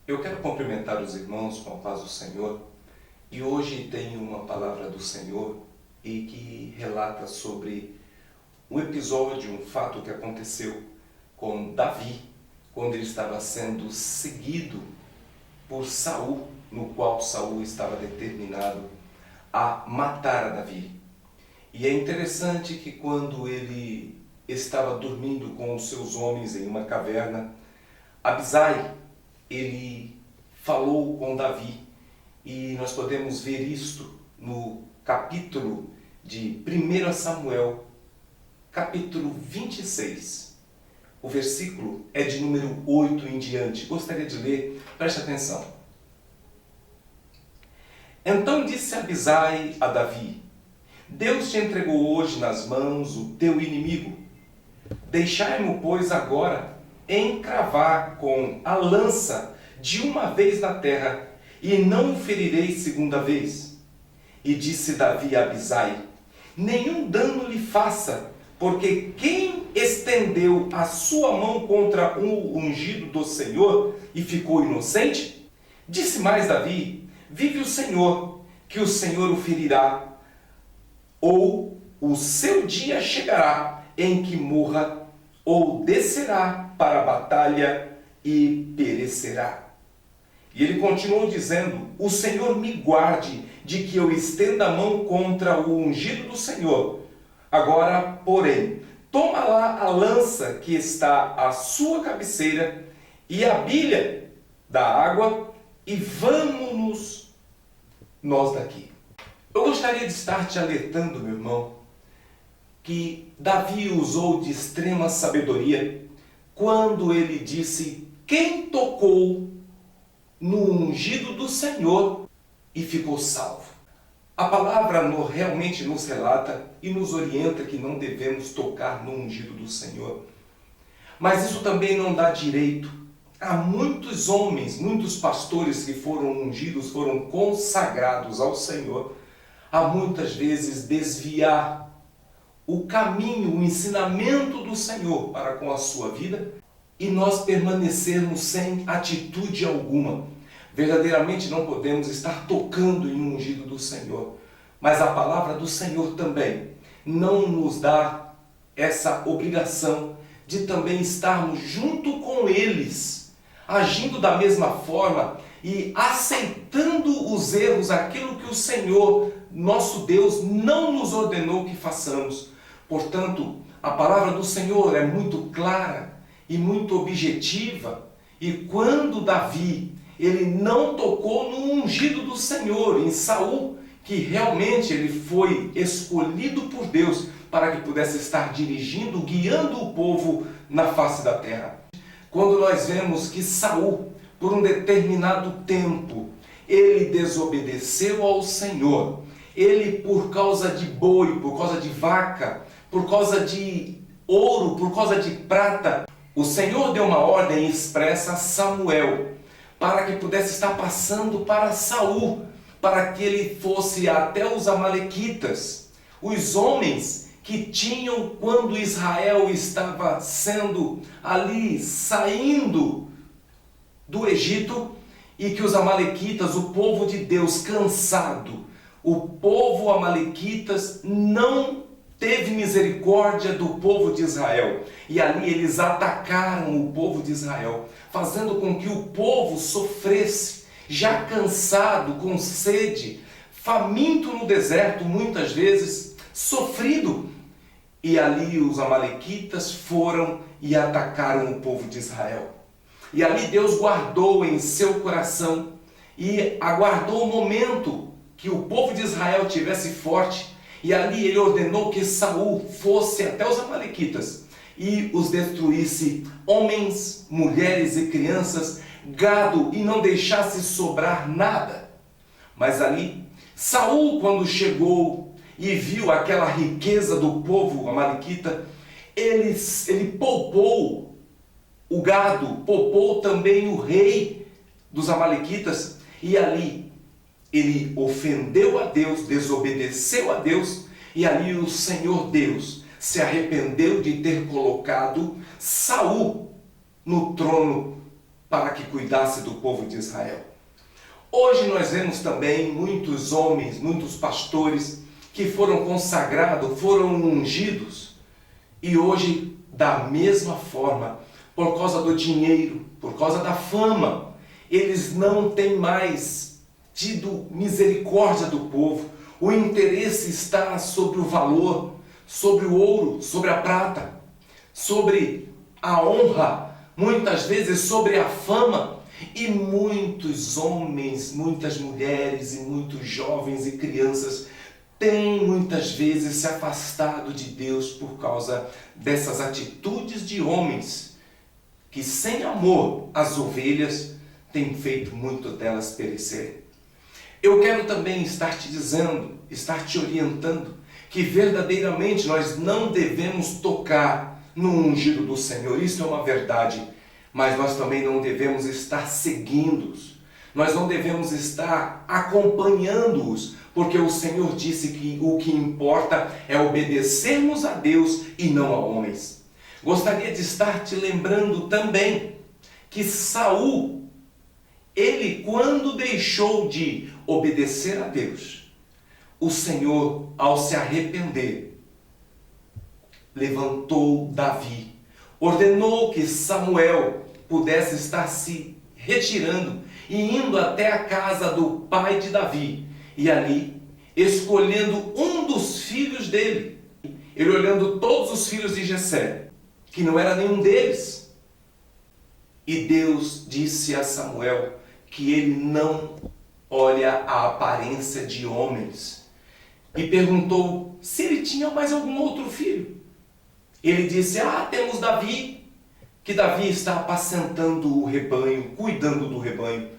Eu quero cumprimentar os irmãos com a paz do Senhor e hoje tenho uma palavra do Senhor e que relata sobre um episódio, um fato que aconteceu com Davi quando ele estava sendo seguido por Saul, no qual Saul estava determinado a matar a Davi. E é interessante que quando ele estava dormindo com os seus homens em uma caverna, Abisai, ele falou com Davi, e nós podemos ver isto no capítulo de 1 Samuel, capítulo 26. O versículo é de número 8 em diante. Gostaria de ler, preste atenção. Então disse Abisai a Davi: Deus te entregou hoje nas mãos o teu inimigo. Deixai-mo, pois, agora encravar com a lança de uma vez na terra, e não o ferirei segunda vez. E disse Davi a Abisai: nenhum dano lhe faça, porque quem estendeu a sua mão contra o ungido do Senhor e ficou inocente? Disse mais Davi: vive o Senhor, que o Senhor o ferirá, ou o seu dia chegará em que morra, ou descerá para a batalha e perecerá. E ele continuou dizendo: o Senhor me guarde de que eu estenda a mão contra o ungido do Senhor. Agora, porém, toma lá a lança que está à sua cabeceira e a bilha da água, e vamos-nos nós daqui. Eu gostaria de estar te alertando, meu irmão, que Davi usou de extrema sabedoria quando ele disse: quem tocou no ungido do Senhor e ficou salvo. A palavra realmente nos relata e nos orienta que não devemos tocar no ungido do Senhor. Mas isso também não dá direito a muitos homens, muitos pastores que foram ungidos, foram consagrados ao Senhor, a muitas vezes desviar o caminho, o ensinamento do Senhor para com a sua vida e nós permanecermos sem atitude alguma. Verdadeiramente não podemos estar tocando em um ungido do Senhor, mas a palavra do Senhor também não nos dá essa obrigação de também estarmos junto com eles, agindo da mesma forma e aceitando os erros, aquilo que o Senhor, nosso Deus, não nos ordenou que façamos. Portanto, a palavra do Senhor é muito clara e muito objetiva, e quando Davi ele não tocou no ungido do Senhor, em Saul, que realmente ele foi escolhido por Deus para que pudesse estar dirigindo, guiando o povo na face da terra. Quando nós vemos que Saul, por um determinado tempo, ele desobedeceu ao Senhor, ele por causa de boi, por causa de vaca, por causa de ouro, por causa de prata, o Senhor deu uma ordem expressa a Samuel, para que pudesse estar passando para Saul, para que ele fosse até os amalequitas, os homens que tinham, quando Israel estava sendo ali, saindo do Egito, e que os amalequitas, o povo de Deus cansado, o povo amalequitas não teve misericórdia do povo de Israel, e ali eles atacaram o povo de Israel, fazendo com que o povo sofresse, já cansado, com sede, faminto no deserto, muitas vezes, sofrido. E ali os amalequitas foram e atacaram o povo de Israel. E ali Deus guardou em seu coração e aguardou o momento que o povo de Israel tivesse forte. E ali ele ordenou que Saul fosse até os amalequitas e os destruísse, homens, mulheres e crianças, gado, e não deixasse sobrar nada. Mas ali, Saul, quando chegou e viu aquela riqueza do povo amalequita, ele poupou o gado, poupou também o rei dos amalequitas, e ali ele ofendeu a Deus, desobedeceu a Deus, e ali o Senhor Deus se arrependeu de ter colocado Saul no trono para que cuidasse do povo de Israel. Hoje nós vemos também muitos homens, muitos pastores que foram consagrados, foram ungidos, e hoje, da mesma forma, por causa do dinheiro, por causa da fama, eles não têm mais tido misericórdia do povo. O interesse está sobre o valor, sobre o ouro, sobre a prata, sobre a honra, muitas vezes sobre a fama. E muitos homens, muitas mulheres e muitos jovens e crianças têm muitas vezes se afastado de Deus por causa dessas atitudes de homens que, sem amor às ovelhas, têm feito muito delas perecerem. Eu quero também estar te dizendo, estar te orientando, que verdadeiramente nós não devemos tocar no ungido do Senhor. Isso é uma verdade. Mas nós também não devemos estar seguindo-os. Nós não devemos estar acompanhando-os, porque o Senhor disse que o que importa é obedecermos a Deus e não a homens. Gostaria de estar te lembrando também que Saul, ele quando deixou de obedecer a Deus, o Senhor, ao se arrepender, levantou Davi, ordenou que Samuel pudesse estar se retirando e indo até a casa do pai de Davi, e ali escolhendo um dos filhos dele, ele olhando todos os filhos de Jessé, que não era nenhum deles, e Deus disse a Samuel que ele não olha a aparência de homens, e perguntou se ele tinha mais algum outro filho. Ele disse: temos Davi, que Davi está apacentando o rebanho, cuidando do rebanho.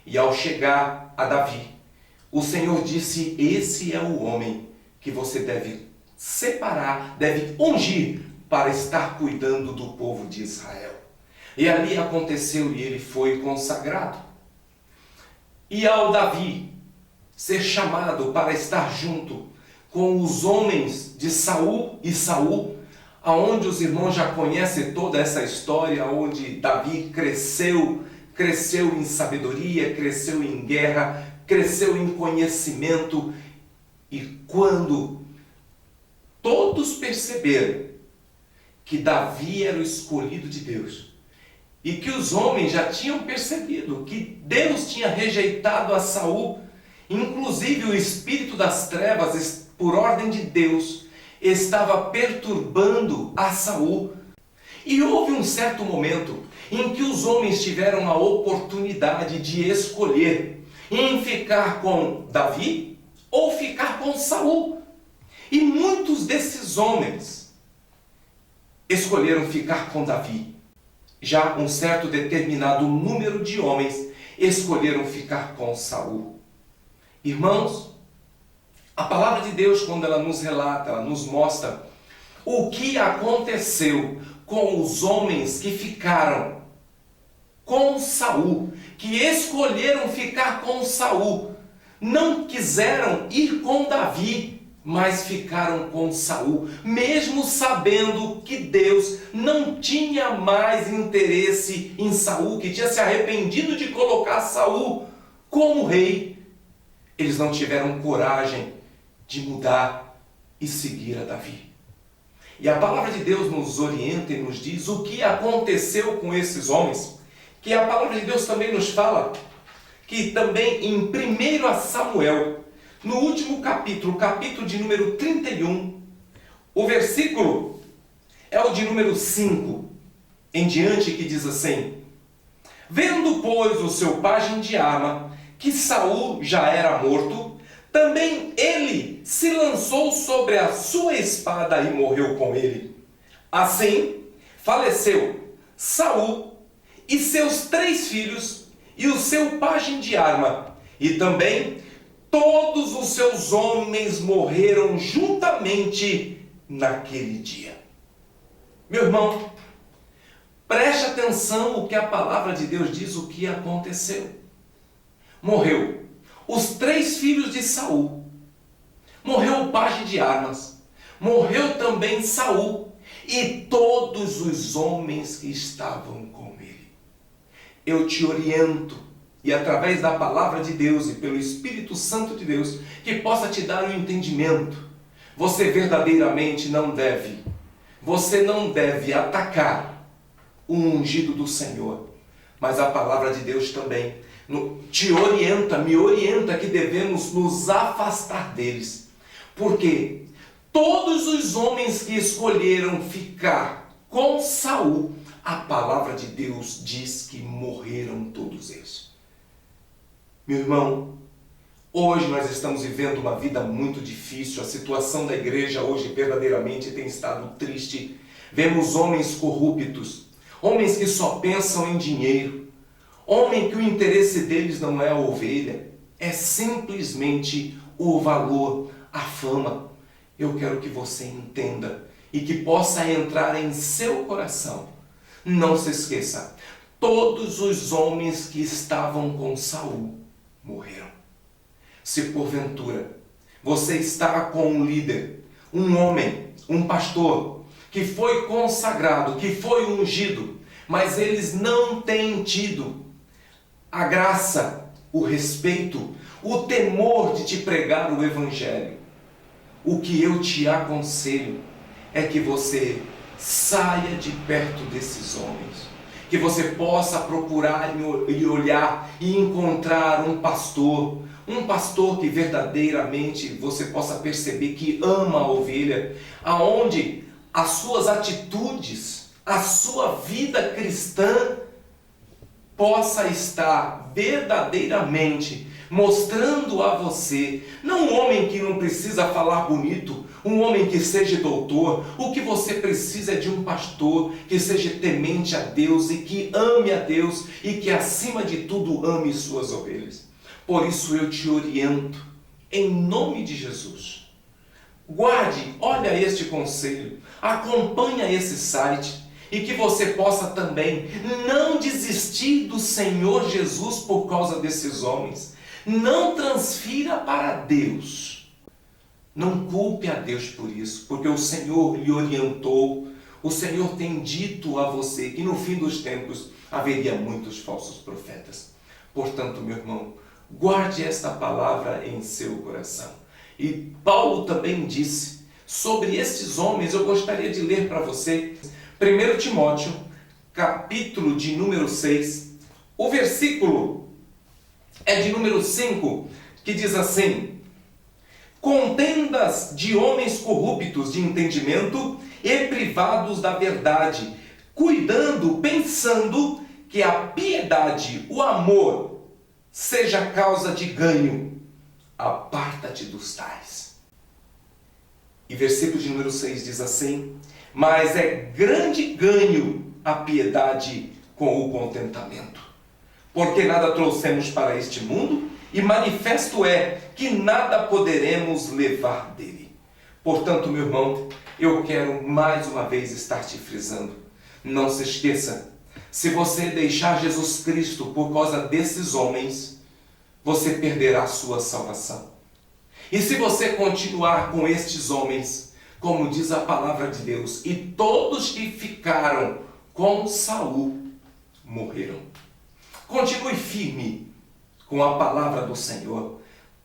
E ao chegar a Davi, o Senhor disse: esse é o homem que você deve separar, deve ungir para estar cuidando do povo de Israel. E ali aconteceu e ele foi consagrado. E ao Davi ser chamado para estar junto com os homens de Saul e Saul, aonde os irmãos já conhecem toda essa história, onde Davi cresceu em sabedoria, cresceu em guerra, cresceu em conhecimento, e quando todos perceberam que Davi era o escolhido de Deus, e que os homens já tinham percebido que Deus tinha rejeitado a Saul, inclusive o espírito das trevas, por ordem de Deus, estava perturbando a Saul. E houve um certo momento em que os homens tiveram a oportunidade de escolher em ficar com Davi ou ficar com Saul. E muitos desses homens escolheram ficar com Davi. Já um certo determinado número de homens escolheram ficar com Saul. Irmãos, a palavra de Deus, quando ela nos relata, ela nos mostra o que aconteceu com os homens que ficaram com Saul, que escolheram ficar com Saul, não quiseram ir com Davi, mas ficaram com Saul, mesmo sabendo que Deus não tinha mais interesse em Saul, que tinha se arrependido de colocar Saul como rei. Eles não tiveram coragem de mudar e seguir a Davi. E a palavra de Deus nos orienta e nos diz o que aconteceu com esses homens, que a palavra de Deus também nos fala, que também em 1 Samuel, no último capítulo, capítulo de número 31, o versículo é o de número 5 em diante, que diz assim: vendo, pois, o seu pajem de arma, que Saul já era morto, também ele se lançou sobre a sua espada e morreu com ele. Assim, faleceu Saul e seus 3 filhos e o seu pajem de arma, e também todos os seus homens morreram juntamente naquele dia. Meu irmão, preste atenção o que a palavra de Deus diz, o que aconteceu. Morreu os 3 filhos de Saul, morreu o pajem de armas, morreu também Saul e todos os homens que estavam com ele. eu te oriento, e através da palavra de Deus e pelo Espírito Santo de Deus, que possa te dar um entendimento. Você verdadeiramente você não deve atacar o ungido do Senhor, mas a palavra de Deus também te orienta, me orienta que devemos nos afastar deles. Porque todos os homens que escolheram ficar com Saul, a palavra de Deus diz que morreram todos eles. Meu irmão, hoje nós estamos vivendo uma vida muito difícil. A situação da igreja hoje verdadeiramente tem estado triste. Vemos homens corruptos, homens que só pensam em dinheiro, homem que o interesse deles não é a ovelha, é simplesmente o valor, a fama. Eu quero que você entenda e que possa entrar em seu coração. Não se esqueça, todos os homens que estavam com Saul morreram. Se porventura você está com um líder, um homem, um pastor, que foi consagrado, que foi ungido, mas eles não têm tido a graça, o respeito, o temor de te pregar o Evangelho, o que eu te aconselho é que você saia de perto desses homens, que você possa procurar e olhar e encontrar um pastor que verdadeiramente você possa perceber que ama a ovelha, aonde as suas atitudes, a sua vida cristã possa estar verdadeiramente mostrando a você, não um homem que não precisa falar bonito, um homem que seja doutor. O que você precisa é de um pastor que seja temente a Deus e que ame a Deus e que acima de tudo ame suas ovelhas. Por isso eu te oriento, em nome de Jesus. Guarde, olha este conselho, acompanha esse site e que você possa também não desistir do Senhor Jesus por causa desses homens. Não transfira para Deus. Não culpe a Deus por isso, porque o Senhor lhe orientou. O Senhor tem dito a você que no fim dos tempos haveria muitos falsos profetas. Portanto, meu irmão, guarde esta palavra em seu coração. E Paulo também disse sobre estes homens, eu gostaria de ler para você 1 Timóteo, capítulo de número 6, o versículo é de número 5, que diz assim: contendas de homens corruptos de entendimento e privados da verdade, pensando que a piedade, o amor, seja causa de ganho. Aparta-te dos tais. E versículo de número 6 diz assim: mas é grande ganho a piedade com o contentamento. Porque nada trouxemos para este mundo, e manifesto é que nada poderemos levar dele. Portanto, meu irmão, eu quero mais uma vez estar te frisando. Não se esqueça, se você deixar Jesus Cristo por causa desses homens, você perderá a sua salvação. E se você continuar com estes homens, como diz a palavra de Deus, e todos que ficaram com Saul morreram. Continue firme com a palavra do Senhor.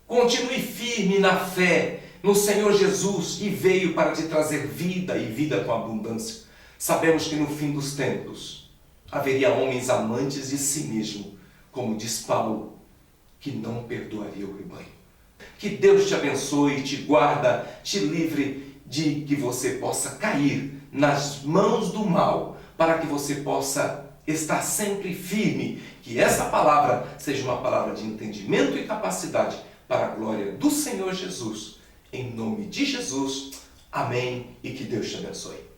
Continue firme na fé no Senhor Jesus, que veio para te trazer vida e vida com abundância. Sabemos que no fim dos tempos haveria homens amantes de si mesmo, como diz Paulo, que não perdoaria o rebanho. Que Deus te abençoe, te guarda, te livre de que você possa cair nas mãos do mal, para que você possa estar sempre firme, que essa palavra seja uma palavra de entendimento e capacidade para a glória do Senhor Jesus. Em nome de Jesus, amém, e que Deus te abençoe.